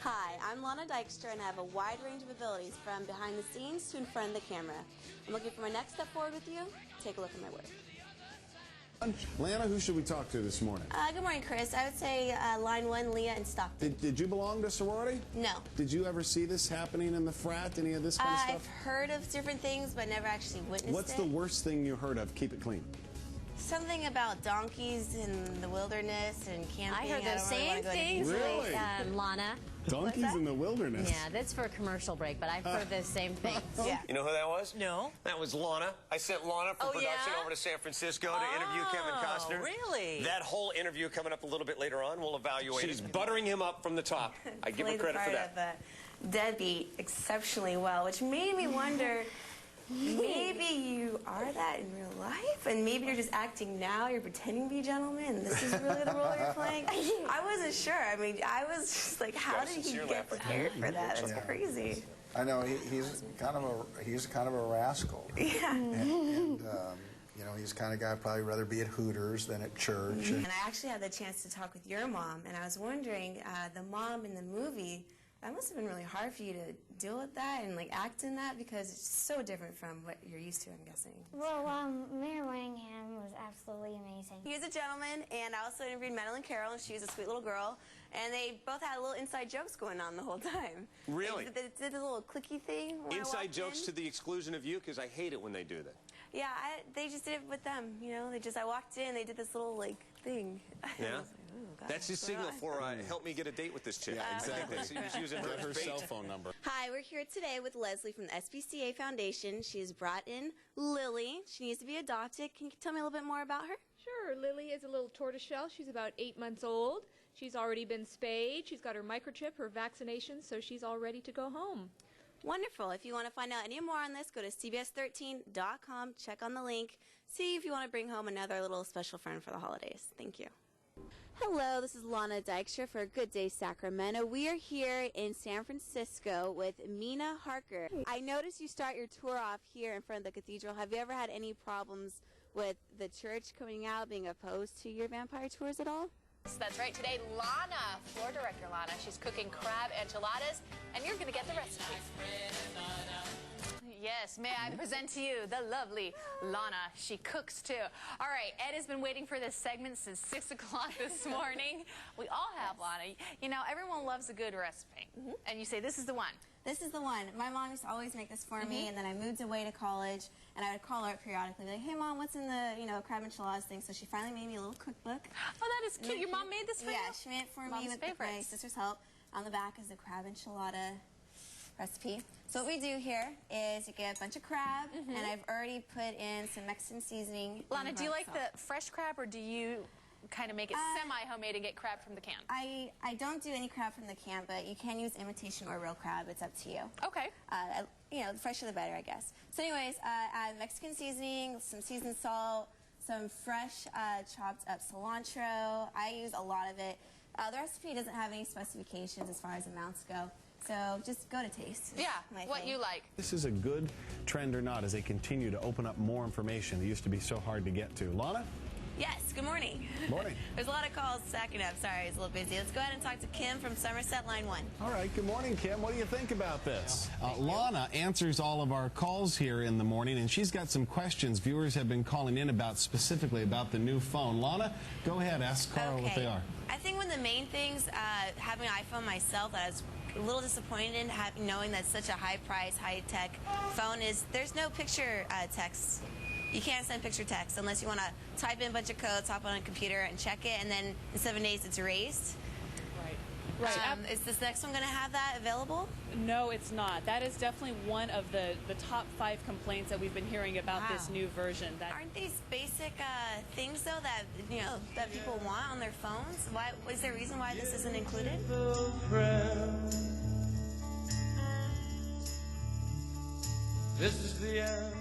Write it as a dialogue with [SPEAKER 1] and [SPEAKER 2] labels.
[SPEAKER 1] Hi, I'm Lana Dykstra, and I have a wide range of abilities from behind the scenes to in front of the camera. I'm looking for my next step forward with you. Take a look at my work.
[SPEAKER 2] Lana, who should we talk to this morning?
[SPEAKER 1] Good morning, Chris. I would say line 1, Leah in Stockton.
[SPEAKER 2] Did you belong to sorority?
[SPEAKER 1] No.
[SPEAKER 2] Did you ever see this happening in the frat, any of this kind of stuff?
[SPEAKER 1] I've heard of different things, but never actually witnessed it.
[SPEAKER 2] What's the worst thing you heard of? Keep it clean.
[SPEAKER 1] Something about donkeys in the wilderness and camping.
[SPEAKER 3] I heard those same things,
[SPEAKER 2] Really?
[SPEAKER 3] Lana.
[SPEAKER 2] Donkeys in the wilderness?
[SPEAKER 3] Yeah, that's for a commercial break, but I've heard those same things.
[SPEAKER 1] Yeah.
[SPEAKER 4] You know who that was?
[SPEAKER 5] No.
[SPEAKER 4] That was Lana. I sent Lana from production over to San Francisco to interview Kevin Costner.
[SPEAKER 5] Really?
[SPEAKER 4] That whole interview coming up a little bit later on. We'll evaluate. She's buttering him up from the top. I give her credit for that.
[SPEAKER 1] Of Debbie exceptionally well, which made me wonder. Maybe you are that in real life, and maybe you're just acting now. You're pretending to be a gentleman, and this is really the role you're playing. I wasn't sure. I mean, I was just like, how did he get prepared for that? That's crazy.
[SPEAKER 6] I know he's kind of a rascal.
[SPEAKER 1] Yeah.
[SPEAKER 6] And you know, he's the kind of guy I'd probably rather be at Hooters than at church.
[SPEAKER 1] And I actually had the chance to talk with your mom, and I was wondering, the mom in the movie. That must have been really hard for you to deal with that and like act in that, because it's so different from what you're used to, I'm guessing.
[SPEAKER 7] Well, Mayor Winningham was absolutely amazing.
[SPEAKER 1] He was a gentleman, and I also interviewed Madeline Carroll, and she was a sweet little girl, and they both had little inside jokes going on the whole time.
[SPEAKER 4] Really?
[SPEAKER 1] They did a little clicky thing.
[SPEAKER 4] Inside jokes to the exclusion of you, because I hate it when they do that.
[SPEAKER 1] Yeah, they just did it with them, you know. I walked in, they did this little like thing.
[SPEAKER 4] Yeah.
[SPEAKER 1] God,
[SPEAKER 4] that's his signal for help me get a date with this chick.
[SPEAKER 2] Yeah, exactly.
[SPEAKER 4] He was using her
[SPEAKER 2] cell phone number.
[SPEAKER 1] Hi, we're here today with Leslie from the SPCA Foundation. She's brought in Lily. She needs to be adopted. Can you tell me a little bit more about her?
[SPEAKER 8] Sure. Lily is a little tortoiseshell. She's about 8 months old. She's already been spayed. She's got her microchip, her vaccination, so she's all ready to go home.
[SPEAKER 1] Wonderful. If you want to find out any more on this, go to cbs13.com, check on the link, see if you want to bring home another little special friend for the holidays. Thank you. Hello, this is Lana Dykstra for Good Day Sacramento. We are here in San Francisco with Mina Harker. I noticed you start your tour off here in front of the cathedral. Have you ever had any problems with the church coming out, being opposed to your vampire tours at all?
[SPEAKER 9] That's right. Today, Lana, floor director Lana, she's cooking crab enchiladas, and you're going to get the recipe. Yes, may I present to you the lovely Lana. She cooks too. All right, Ed has been waiting for this segment since 6 o'clock this morning. We all have, Lana. You know, everyone loves a good recipe. And you say, this is the one.
[SPEAKER 1] This is the one. My mom used to always make this for me, and then I moved away to college, and I would call her up periodically, like, hey, Mom, what's in the, crab enchiladas thing? So she finally made me a little cookbook.
[SPEAKER 9] Oh, that is cute. Your mom made this for you?
[SPEAKER 1] Yeah, she made it for me with my sister's help. On the back is the crab enchilada recipe. So what we do here is you get a bunch of crab, and I've already put in some Mexican seasoning.
[SPEAKER 9] Lana, do you like the fresh crab, or do you kind of make it semi-homemade and get crab from the can?
[SPEAKER 1] I don't do any crab from the can, but you can use imitation or real crab. It's up to you.
[SPEAKER 9] Okay.
[SPEAKER 1] The fresher the better, I guess. So anyways, add Mexican seasoning, some seasoned salt, some fresh chopped up cilantro. I use a lot of it. The recipe doesn't have any specifications as far as amounts go. So just go to taste.
[SPEAKER 9] Yeah, what you like.
[SPEAKER 2] This is a good trend or not as they continue to open up more information that used to be so hard to get to. Lana?
[SPEAKER 1] Yes, good morning.
[SPEAKER 2] Morning.
[SPEAKER 1] There's a lot of calls stacking up. Sorry, it's a little busy. Let's go ahead and talk to Kim from Somerset, line 1.
[SPEAKER 2] All right, good morning, Kim. What do you think about this?
[SPEAKER 10] Lana answers all of our calls here in the morning, and she's got some questions viewers have been calling in about, specifically about the new phone. Lana, go ahead, ask Carl what they are.
[SPEAKER 1] I think one of the main things, having an iPhone myself, that I was a little disappointed in, knowing that such a high-price, high-tech phone is there's no picture text. You can't send picture text unless you want to type in a bunch of codes, hop on a computer, and check it, and then in 7 days it's erased.
[SPEAKER 11] Right.
[SPEAKER 1] Is this next one going to have that available?
[SPEAKER 11] No, it's not. That is definitely one of the top 5 complaints that we've been hearing about this new version.
[SPEAKER 1] Aren't these basic things, though, that that people want on their phones? Why is there a reason why this isn't included?
[SPEAKER 12] This is the end.